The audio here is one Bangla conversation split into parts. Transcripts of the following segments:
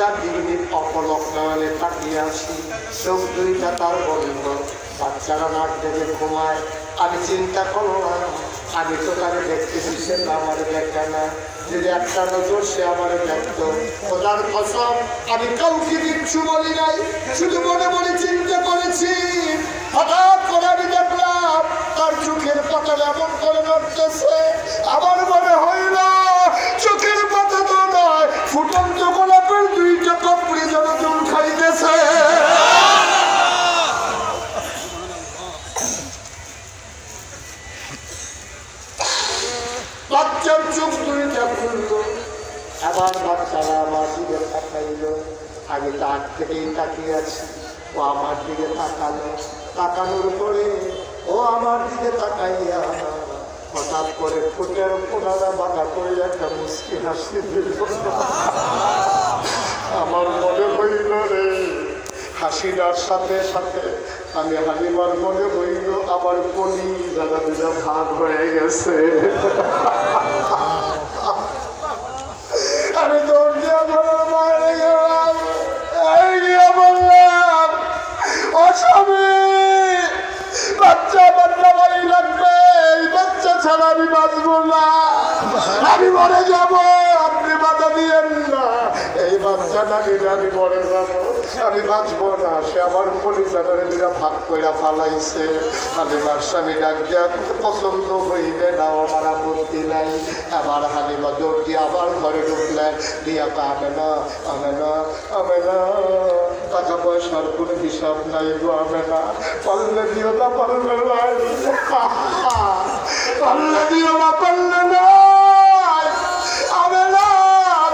তার দিকে অপলক নয়নে তাকিয়ে আসি, চোখ দুইটা তার বন্ধ, বাচ্চারা নাক ডেকে ঘুমায়। আমি চিন্তা করলাম, আমি তো তাকে দেখতেছি, সে তো আমার দেখে না। যদি একটা নজর সে আমার দেখতো, খোদার কসম আমি কাউকে কিচ্ছু বলি নাই, শুধু মনে মনে চিন্তা করেছি। হঠাৎ করে আমি দেখলাম তার চোখের পাতা এমন করে নড়তেছে, আমার মনে হইল চোখের পাতা তো নয়, ফুটন্ত গোলাপের দুইটা কাপড়ে যেন চুল খাইতেছে। বাচ্চার চোখ দুইটা খুলল, আবার বাচ্চারা আমার দিকে তাকাইল। আমি তার থেকেই তাকিয়ে আছি, ও আমার দিকে তাকালো। তাকানোর পরে ও আমার দিকে তাকাইয়া হঠাৎ করে ঠোঁটের কোনারা বাঁকা করে একটা মুচকি হাসি দিল। আমার মনে হইল রে, হাসিটার সাথে সাথে আমি হালিমার মনে হইল আমার কলি দাদা দুটা ভাগ হয়ে গেছে। আমি দৌড় দিয়ে ঘরের বাইরে গেলাম, গিয়ে বললাম, ও স্বামী, বাচ্চা বাচ্চা বাড়ি লাগবে, এই বাচ্চা ছাড়া আমি বাঁচবো না, আমি মরে যাব, আপনি বাধা দিয়েন না, এই বাচ্চাটা নিলে আমি মরে যাবো, আমি বাঁচবো না। সে আমার পরিচালনে দুটা ভাগ করে ফালাইছে। হালিমার স্বামী ডাক দিয়া, পছন্দ হইলে না, আমার আপত্তি নাই। আবার হালিমা দৌড় দিয়ে আবার ঘরে ঢুকলেন, দিয়া পাবে না, আমি না, আমি না, টাকা পয়সার কোনো হিসাব নাই গো, আমি না, পারলে দিও না, পারলে নাই, পারলে দিও না, পারলে নাই, আমি না,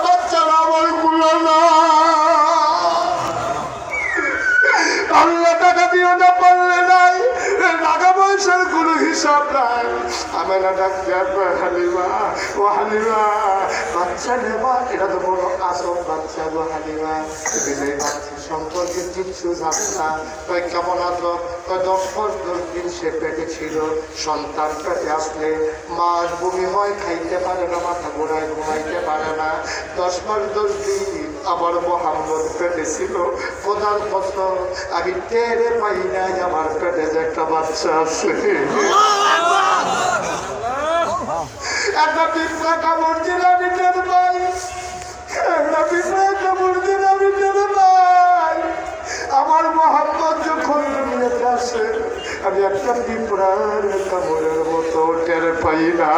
বাচ্চারা আমার গুলো না, পারলে টাকা দিও না, পারলে নাই, টাকা পয়সার কোনো হিসাব নাই। আমি না ডাক হালিমা, ও হালিমা, বাচ্চা নেবা, এটা তো বড় আসল বাচ্চা গো হালিমা, তুমি বাচ্চা সম্পর্কে কিচ্ছু জানো না। তাই কেমন আছো? 10 দিন সে পেটে ছিল। সন্তান পেটে আসলে মাস বমি হয়, খাইতে পারে না, মাথা ঘোরায়, ঘুমাইতে পারে না। 10 দিন আমার মোহাম্মদ পেটে ছিল। খোদার কসম আমি টেরে পাই নাই আমার পেটে যে একটা বাচ্চা আছে। একটা পিঁপড়া কামড় দিলে আমি টের পাই, একটা পিঁপড়া কামড় দিলে আমি টের পাই। আমার মোহাম্মদ যখন দুনিয়াতে আসে, আমি একটা পিঁপড়ার কামড়ের মতো টের পাই না।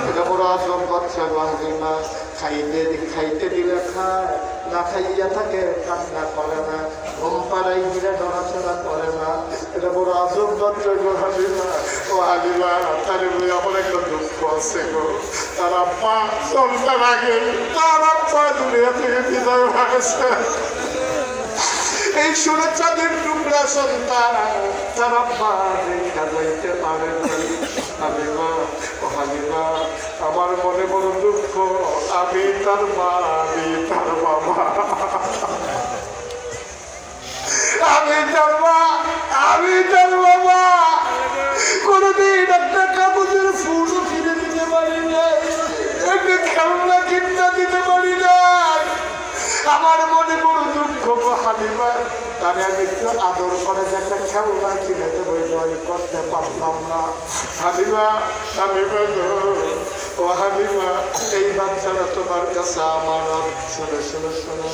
এটা বড় আসল বাচ্চা বাঙ্গিমা, খাইতে দিলে খায়, না খাইয়া থাকে, কান্না করে না, ঘুম পাড়াই দিলে নড়াচড়া করে না। এটা বড় আজব বাচ্চা গো হালিমা। ও হালিমা, তার আমার একটা দুঃখ আছে গো, তার আব্বা সন্তান আগে, তার আব্বা দুনিয়া থেকে বিদায় হয়েছে। এই সুরে চাঁদের টুকরা সন্তান তার আব্বা দেখা যাইতে পারে না। হালিমা, ও হালিমা, আমার মনে বড় দুঃখ, আমি তার মা, আমি তার বাবা, আমি তার মা, আমি তার বাবা। কোনদিন একটা কাগজের ফুলও কিনে দিতে পারি নাই, একটা খেলনা কিনে দিতে পারি নাই। আমার মনে বড় দুঃখ গো হালিমা, তাহলে আমি একটু আদর করে যে একটা খেলনা কিনে দেবো, আমি করতে পারলাম না। হালিমা, হালিমা গো, ও হালিমা, এই বাচ্চারা তোমার কাছে আমার। শোনো শোনো শোনো,